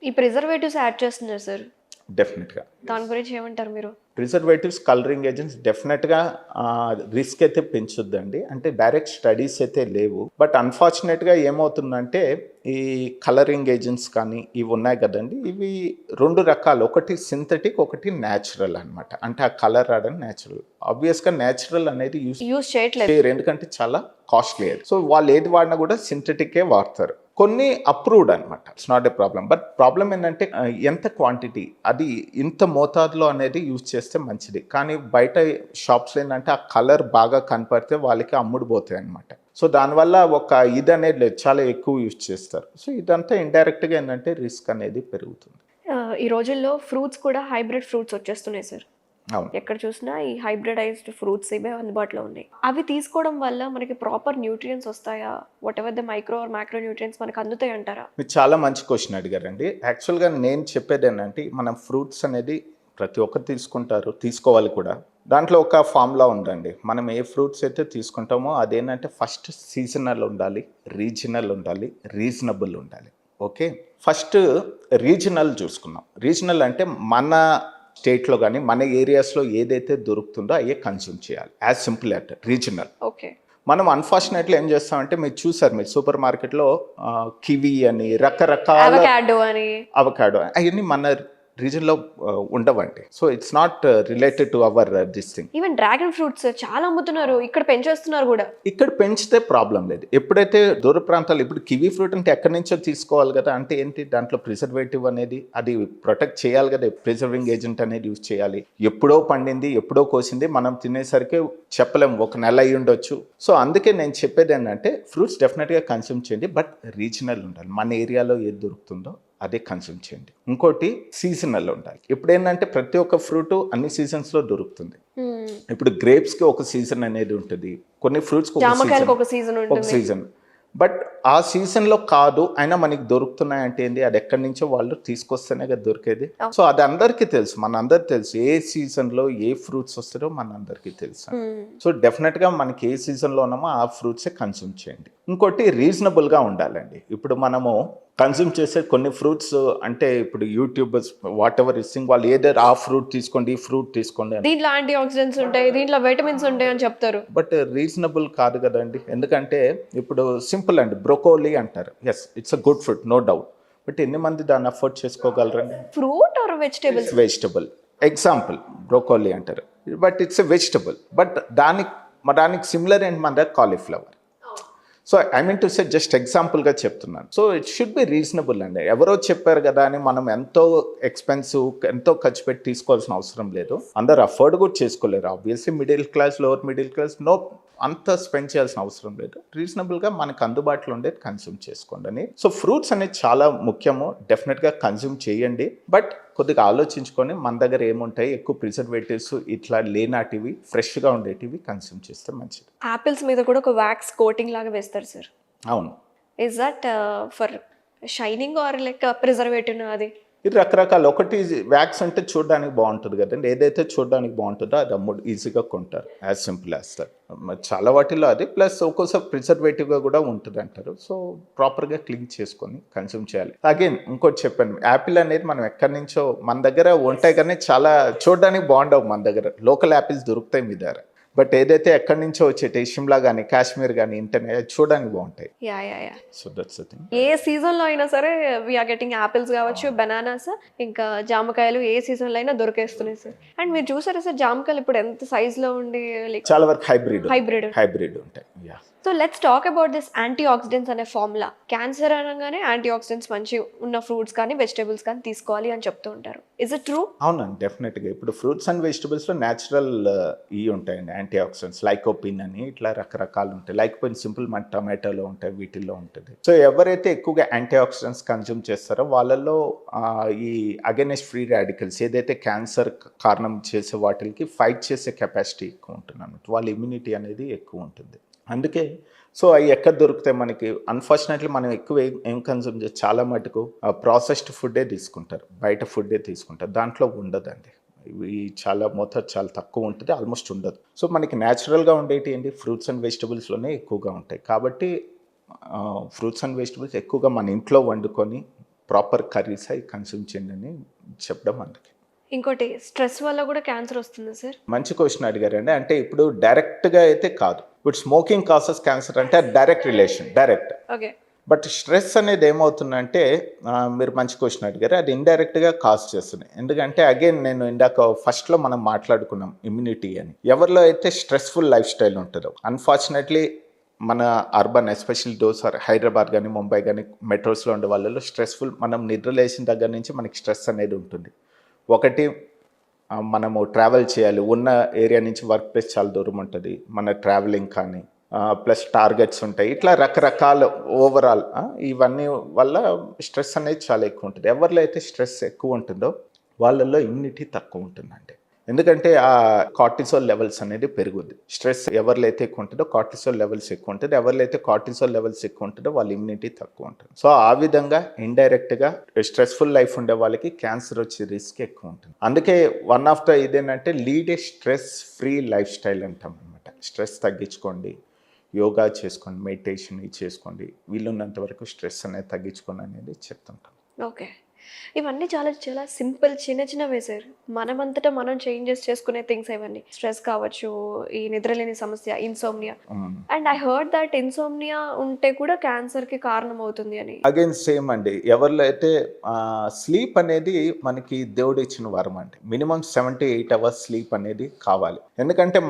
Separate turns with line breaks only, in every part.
ఈ preservatives add చేస్తున్నారు sir.
డెఫినెట్గా
దాని గురించి ఏమంటారు మీరు?
ప్రిజర్వేటివ్స్, కలరింగ్ ఏజెంట్స్ డెఫినెట్గా రిస్క్ అయితే పెంచుద్దండి. అంటే డైరెక్ట్ స్టడీస్ అయితే లేవు. బట్ అన్ఫార్చునేట్గా ఏమవుతుందంటే ఈ కలరింగ్ ఏజెంట్స్ కానీ ఇవి ఉన్నాయి కదండి, ఇవి రెండు రకాలు. ఒకటి సింథటిక్, ఒకటి న్యాచురల్ అనమాట. అంటే ఆ కలర్ రావడం న్యాచురల్. ఆబ్వియస్గా న్యాచురల్ అనేది
యూజ్ చేయట్లేదు.
చేయరు, ఎందుకంటే చాలా కాస్ట్లీ అది. సో వాళ్ళు ఏది వాడినా కూడా సింథటికే వాడతారు. కొన్ని అప్రూవ్డ్ అనమాట, it's not a problem. But problem ఏంటంటే ఎంత క్వాంటిటీ, అది ఇంత మోతాదులో అనేది యూజ్ చేస్తే మంచిది. కానీ బయట షాప్స్లో ఏంటంటే ఆ కలర్ బాగా కనపడితే వాళ్ళకి అమ్ముడు పోతాయి అనమాట. సో దానివల్ల ఒక ఇది అనేది లేదు, చాలా ఎక్కువ యూజ్ చేస్తారు. సో ఇదంతా ఇండైరెక్ట్గా ఏంటంటే రిస్క్ అనేది పెరుగుతుంది.
ఈ రోజుల్లో ఫ్రూట్స్ కూడా హైబ్రిడ్ ఫ్రూట్స్ వచ్చేస్తున్నాయి సార్.
అవును.
ఎక్కడ చూసినా ఈ హైబ్రిడైజ్డ్ ఫ్రూట్స్ ఇవే అందుబాటులో ఉన్నాయి. అవి తీసుకోవడం వల్ల మనకి ప్రాపర్ న్యూట్రియంట్స్ వస్తాయా? What ever the micro are macro nutrients మనకు అందుతాయి అంటారా?
మీరు చాలా మంచి క్వశ్చన్ అడిగారండి. యాక్చువల్గా నేను చెప్పేది ఏంటంటే మనం ఫ్రూట్స్ అనేది ప్రతి ఒక్కరు తీసుకుంటారు, తీసుకోవాలి కూడా. దాంట్లో ఒక ఫార్ములా ఉందండి. మనం ఏ ఫ్రూట్స్ అయితే తీసుకుంటామో అదేంటంటే ఫస్ట్ సీజనల్ ఉండాలి, రీజనల్ ఉండాలి, రీజనబుల్ ఉండాలి. ఓకే, ఫస్ట్ రీజనల్ చూసుకున్నాం. రీజనల్ అంటే మన స్టేట్లో కానీ మన ఏరియాస్లో ఏదైతే దొరుకుతుందో అయ్యే కన్స్యూమ్ చేయాలి. As simple at regional.
Okay.
మనం అన్ఫార్చునేట్లీ ఏం చేస్తామంటే మీరు చూసారు, మీరు సూపర్ మార్కెట్లో కివీ అని రకరకాల అవకాడో అవన్నీ మన రీజన్లో ఉండవండి. So it's not related to our this thing.
Even dragon fruits చాలా అమ్ముతున్నారు, ఇక్కడ పెంచేస్తున్నారు కూడా.
ఇక్కడ పెంచితే ప్రాబ్లం లేదు. ఎప్పుడైతే దూర ప్రాంతాలు, ఇప్పుడు కివీ ఫ్రూట్ అంటే ఎక్కడి నుంచో తీసుకోవాలి కదా, అంటే ఏంటి దాంట్లో ప్రిజర్వేటివ్ అనేది అది ప్రొటెక్ట్ చేయాలి కదా, ప్రిజర్వింగ్ ఏజెంట్ అనేది యూజ్ చేయాలి. ఎప్పుడో పండింది, ఎప్పుడో కోసింది, మనం తినేసరికి చెప్పలేము, ఒక నెల అయ్యి ఉండొచ్చు. సో అందుకే నేను చెప్పేది ఏంటంటే ఫ్రూట్స్ డెఫినెట్గా కన్స్యూమ్ చేయండి, బట్ రీజనల్ ఉండాలి. మన ఏరియాలో ఏది దొరుకుతుందో అదే కన్స్యూమ్ చేయండి. ఇంకోటి సీజనల్ ఉండాలి. ఇప్పుడు ఏంటంటే ప్రతి ఒక్క ఫ్రూట్ అన్ని సీజన్స్లో దొరుకుతుంది. ఇప్పుడు గ్రేప్స్కి ఒక సీజన్ అనేది ఉంటుంది, కొన్ని ఫ్రూట్స్కి ఒక సీజన్. బట్ ఆ సీజన్లో కాదు అయినా మనకి దొరుకుతున్నాయంటే ఏంటి, అది ఎక్కడి నుంచో వాళ్ళు తీసుకొస్తేనే కదా దొరికేది. సో అది అందరికీ తెలుసు, మన అందరికి తెలుసు ఏ సీజన్లో ఏ ఫ్రూట్స్ వస్తారో మన అందరికీ తెలుసు. సో డెఫినెట్గా మనకి ఏ సీజన్లో ఉన్నామో ఆ ఫ్రూట్సే కన్స్యూమ్ చేయండి. ఇంకోటి రీజనబుల్గా ఉండాలండి. ఇప్పుడు మనము కన్స్యూమ్ చేసే కొన్ని ఫ్రూట్స్ అంటే ఇప్పుడు యూట్యూబర్స్ వాట్ ఎవర్ ఇస్సింగ్ వాళ్ళు ఏదైనా ఆ ఫ్రూట్ తీసుకోండి, ఈ ఫ్రూట్ తీసుకోండి,
దీంట్లో యాంటీ ఆక్సిడెంట్స్ ఉంటాయి, దీంట్లో విటమిన్స్ ఉంటాయి అని చెప్తారు.
బట్ రీజనబుల్ కాదు కదండి. ఎందుకంటే ఇప్పుడు సింపుల్ అండి, బ్రోకోలీ అంటారు. Yes, it's a good fruit, no doubt. But ఎన్ని మంది దాన్ని అఫోర్డ్ చేసుకోగలరండి?
Fruit or vegetable?
Vegetable. Example broccoli అంటారు, but it's a vegetable. But దానికి సిమిలర్ ఏంటి మన దగ్గర cauliflower. So I mean to say just ఎగ్జాంపుల్గా చెప్తున్నాను. So it should be reasonable అండి. ఎవరో చెప్పారు కదా అని మనం ఎంతో ఎక్స్పెన్సివ్, ఎంతో ఖర్చు పెట్టి తీసుకోవాల్సిన అవసరం లేదు. అందరు అఫోర్డ్ కూడా చేసుకోలేరు. Obviously middle class, lower middle class అంత స్పెండ్ చేయాల్సిన అవసరం లేదు. రీజనబుల్గా మనకు అందుబాటులో ఉండేది కన్స్యూమ్ చేసుకోండి అని. సో ఫ్రూట్స్ అనేది చాలా ముఖ్యము, డెఫినెట్గా కన్స్యూమ్ చేయండి. బట్ కొద్దిగా ఆలోచించుకొని మన దగ్గర ఏముంటాయి, ఎక్కువ ప్రిజర్వేటివ్స్ ఇట్లా లేనాటివి, ఫ్రెష్గా ఉండేటివి కన్స్యూమ్ చేస్తే మంచిది.
యాపిల్స్ మీద కూడా ఒక వ్యాక్స్ కోటింగ్ లాగా వేస్తారు సార్.
అవును.
Is that for shining or like preservative? అది
ఇది రకరకాల. ఒకటి వ్యాక్స్ అంటే చూడడానికి బాగుంటుంది కదండి, ఏదైతే చూడడానికి బాగుంటుందో అది అమ్ముడు ఈజీగా కొంటారు. As simple as that. చాలా వాటిల్లో అది ప్లస్ ఒక్కోసారి ప్రిజర్వేటివ్గా కూడా ఉంటుంది అంటారు. సో ప్రాపర్గా క్లీన్ చేసుకొని కన్స్యూమ్ చేయాలి. అగైన్ ఇంకోటి చెప్పాను, యాపిల్ అనేది మనం ఎక్కడి నుంచో మన దగ్గర ఉంటాయి కానీ చాలా చూడడానికి బాగుండవు. మన దగ్గర లోకల్ యాపిల్స్ దొరుకుతాయి మీ దగ్గర, బట్ ఏదైతే ఎక్కడి నుంచో వచ్చేటి షిమ్లా కానీ కాశ్మీర్ కానీ ఇంటర్నెట్ చూడడానికి బాగుంటాయి. So that's the thing.
ఏ సీజన్లో అయినా సరే వీఆర్ గెటింగ్ యాపిల్స్ కావచ్చు, బనానాస్, ఇంకా జామకాయలు ఏ సీజన్లో అయినా దొరికేస్తున్నాయి సార్. అండ్ మీరు చూసారా సార్ జామకాయలు ఇప్పుడు ఎంత సైజులో ఉండి
చాలా వరకు హైబ్రిడ్ ఉంటాయి.
So let's talk about this antioxidants అనే ఫార్ములా. క్యాన్సర్ అనగానే యాంటీ ఆక్సిడెంట్స్ మంచి ఉన్న ఫ్రూట్స్ కానీ వెజిటేబుల్స్ కానీ తీసుకోవాలి అని చెప్తూ ఉంటారు. Is it true?
అవునండి, డెఫినెట్గా. ఇప్పుడు ఫ్రూట్స్ అండ్ వెజిటబుల్స్లో న్యాచురల్ ఉంటాయండి యాంటీ ఆక్సిడెంట్స్. లైకోపిన్ అని ఇట్లా రకరకాలు ఉంటాయి. లైకోపిన్ సింపుల్ మన టమాటోలో ఉంటాయి, వీటిల్లో ఉంటుంది. సో ఎవరైతే ఎక్కువగా యాంటీ ఆక్సిడెంట్స్ కన్జ్యూమ్ చేస్తారో వాళ్ళల్లో ఈ అగైనెస్ట్ ఫ్రీ రాడికల్స్ ఏదైతే క్యాన్సర్ కారణం చేసే వాటికి ఫైట్ చేసే కెపాసిటీ ఎక్కువ ఉంటుంది అన్నట్టు. వాళ్ళ ఇమ్యూనిటీ అనేది ఎక్కువ ఉంటుంది. అందుకే సో అవి ఎక్కడ దొరుకుతాయి మనకి? అన్ఫార్చునేట్లీ మనం ఎక్కువ ఏం కన్జ్యూమ్ చేసి చాలా మటుకు ప్రాసెస్డ్ ఫుడ్డే తీసుకుంటారు, బయట ఫుడ్డే తీసుకుంటారు. దాంట్లో ఉండదండి, ఇవి చాలా మోతాదు చాలా తక్కువ ఉంటుంది, ఆల్మోస్ట్ ఉండదు. సో మనకి న్యాచురల్గా ఉండేటి ఏంటి, ఫ్రూట్స్ అండ్ వెజిటబుల్స్లోనే ఎక్కువగా ఉంటాయి. కాబట్టి ఫ్రూట్స్ అండ్ వెజిటబుల్స్ ఎక్కువగా మన ఇంట్లో వండుకొని ప్రాపర్ కర్రీస్ అవి కన్సూమ్ చేయండి అని చెప్పడం అందుకే.
ఇంకోటి స్ట్రెస్ వల్ల కూడా క్యాన్సర్ వస్తుంది సార్?
మంచి క్వశ్చన్ అడిగారండి. అంటే ఇప్పుడు డైరెక్ట్గా అయితే కాదు, ఇప్పుడు స్మోకింగ్ కాసెస్ క్యాన్సర్ అంటే direct relation, direct.
Okay.
But stress అనేది ఏమవుతుందంటే మీరు మంచి క్వశ్చన్ అడిగారు, అది ఇండైరెక్ట్గా కాజ్ చేస్తుంది. ఎందుకంటే అగైన్ నేను ఇందాక ఫస్ట్లో మనం మాట్లాడుకున్నాం ఇమ్యూనిటీ అని. ఎవరిలో అయితే స్ట్రెస్ఫుల్ లైఫ్ స్టైల్ ఉంటుందో, అన్ఫార్చునేట్లీ మన urban especially those or Hyderabad కానీ ముంబై కానీ మెట్రోస్లో ఉండే వాళ్ళలో స్ట్రెస్ఫుల్, మనం నిద్ర లేచిన దగ్గర నుంచి మనకి స్ట్రెస్ అనేది ఉంటుంది. ఒకటి మనము ట్రావెల్ చేయాలి, ఉన్న ఏరియా నుంచి వర్క్ ప్లేస్ చాలా దూరం ఉంటుంది, మన ట్రావెలింగ్ కానీ ప్లస్ టార్గెట్స్ ఉంటాయి, ఇట్లా రకరకాల ఓవరాల్ ఇవన్నీ వల్ల స్ట్రెస్ అనేది చాలా ఎక్కువ ఉంటుంది. ఎవరిలో అయితే స్ట్రెస్ ఎక్కువ ఉంటుందో వాళ్ళల్లో ఇమ్యూనిటీ తక్కువ ఉంటుందండి. ఎందుకంటే ఆ కార్టిసోల్ లెవెల్స్ అనేది పెరుగుద్ది. స్ట్రెస్ ఎవరిలో అయితే ఎక్కువ ఉంటుందో కార్టిసోల్ లెవెల్స్ ఎక్కువ ఉంటుంది, ఎవరిలో అయితే కార్టిసోల్ లెవెల్స్ ఎక్కువ ఉంటుందో వాళ్ళ ఇమ్యూనిటీ తక్కువ ఉంటుంది. సో ఆ విధంగా ఇండైరెక్ట్గా స్ట్రెస్ఫుల్ లైఫ్ ఉండే వాళ్ళకి క్యాన్సర్ వచ్చే రిస్క్ ఎక్కువ ఉంటుంది. అందుకే వన్ ఆఫ్ ద ఇదేంటంటే lead a stress free life style అంటాం అనమాట. స్ట్రెస్ తగ్గించుకోండి, యోగా చేసుకోండి, మెడిటేషన్ చేసుకోండి, వీలున్నంత వరకు స్ట్రెస్ అనేది తగ్గించుకోండి అనేది చెప్తుంటాం.
ఓకే. ఇవన్నీ చాలా చాలా సింపుల్ చిన్న చిన్నవే సార్. మనమంతటా మనం చేంజెస్ చేసుకునే థింగ్స్ ఇవన్నీ. స్ట్రెస్ కావచ్చు, ఈ నిద్రలేని సమస్య, insomnia. And I heard that insomnia ఉంటే కూడా క్యాన్సర్కి కారణం అవుతుంది అని.
అగైన్ సేమ్ అండి, ఎవరిలో అయితే స్లీప్ అనేది మనకి దేవుడు ఇచ్చిన వరం అండి. మినిమం 7 to 8 hours స్లీప్ అనేది కావాలి. ఎందుకంటే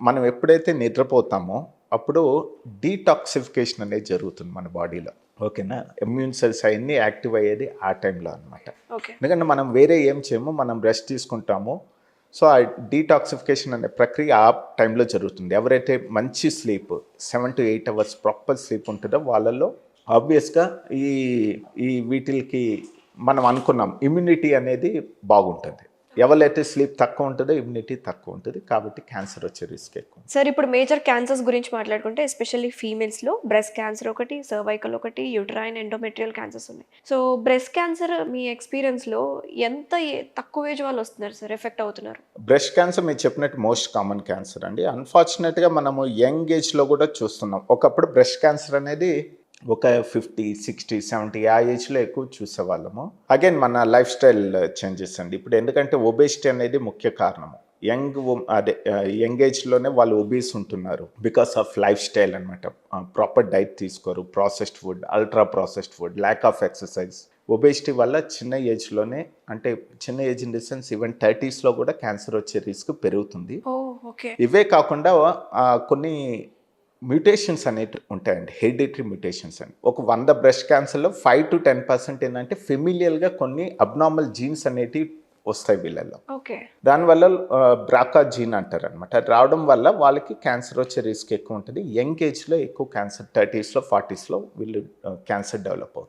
మనం ఎప్పుడైతే నిద్రపోతామో అప్పుడు డీటాక్సిఫికేషన్ అనేది జరుగుతుంది మన బాడీలో. ఓకేనా, ఇమ్యూన్ సెల్స్ అవన్నీ యాక్టివ్ అయ్యేది ఆ టైంలో అనమాట. ఎందుకంటే మనం వేరే ఏం చేయము, మనం రెస్ట్ తీసుకుంటాము. సో ఆ డీటాక్సిఫికేషన్ అనే ప్రక్రియ ఆ టైంలో జరుగుతుంది. ఎవరైతే మంచి sleep 7 to 8 hours proper sleep ఉంటుందో వాళ్ళల్లో ఆబ్వియస్గా ఈ వీటికి మనం అనుకున్నాం ఇమ్యూనిటీ అనేది బాగుంటుంది. ఎవరైతే స్లీప్ తక్కువ ఉంటుందో ఇమ్యూనిటీ తక్కువ ఉంటుంది, కాబట్టి క్యాన్సర్ వచ్చే రిస్క్ ఎక్కువ.
సార్ ఇప్పుడు మేజర్ క్యాన్సర్స్ గురించి మాట్లాడుకుంటే ఎస్పెషల్లీ ఫీమేల్స్లో బ్రెస్ట్ క్యాన్సర్ ఒకటి, సర్వైకల్ ఒకటి, యూట్రైన్, ఎండోమెట్రియల్ క్యాన్సర్స్ ఉన్నాయి. సో బ్రెస్ట్ క్యాన్సర్ మీ ఎక్స్పీరియన్స్లో ఎంత తక్కువ ఏజ్ వాళ్ళు వస్తున్నారు సార్ ఎఫెక్ట్ అవుతున్నారు?
బ్రెస్ట్ క్యాన్సర్ మీరు చెప్పినట్టు మోస్ట్ కామన్ క్యాన్సర్ అండి. అన్ఫార్చునేట్గా మనము యంగ్ ఏజ్లో కూడా చూస్తున్నాం. ఒకప్పుడు బ్రెస్ట్ క్యాన్సర్ అనేది ఒక 50, 60, 70 ఆ ఏజ్లో ఎక్కువ చూసేవాళ్ళము. అగైన్ మన లైఫ్ స్టైల్ చేంజెస్ అండి. ఇప్పుడు ఎందుకంటే ఒబేసిటీ అనేది ముఖ్య కారణము. యంగ్ ఏజ్లోనే వాళ్ళు ఒబీస్ ఉంటున్నారు బికాస్ ఆఫ్ లైఫ్ స్టైల్ అనమాట. ప్రాపర్ డైట్ తీసుకోరు, processed food, ultra processed food, lack of exercise. Obesity వల్ల చిన్న ఏజ్లోనే, అంటే చిన్న age in the sense even 30sలో కూడా క్యాన్సర్ వచ్చే రిస్క్ పెరుగుతుంది. ఇవే కాకుండా కొన్ని మ్యూటేషన్స్ అనేవి ఉంటాయండి, హెరిడిటరీ మ్యూటేషన్స్ అని. ఒక 100 బ్రెస్ట్ క్యాన్సర్లో 5 to 10% ఏంటంటే ఫెమిలియల్గా కొన్ని అబ్నార్మల్ జీన్స్ అనేటివి వస్తాయి వీళ్ళల్లో. దానివల్ల బ్రాకా జీన్ అంటారు అనమాట. అది రావడం వల్ల వాళ్ళకి క్యాన్సర్ వచ్చే రిస్క్ ఎక్కువ ఉంటుంది. యంగ్ ఏజ్లో ఎక్కువ క్యాన్సర్, 30sలో 40sలో వీళ్ళు క్యాన్సర్ డెవలప్ అవుతుంది.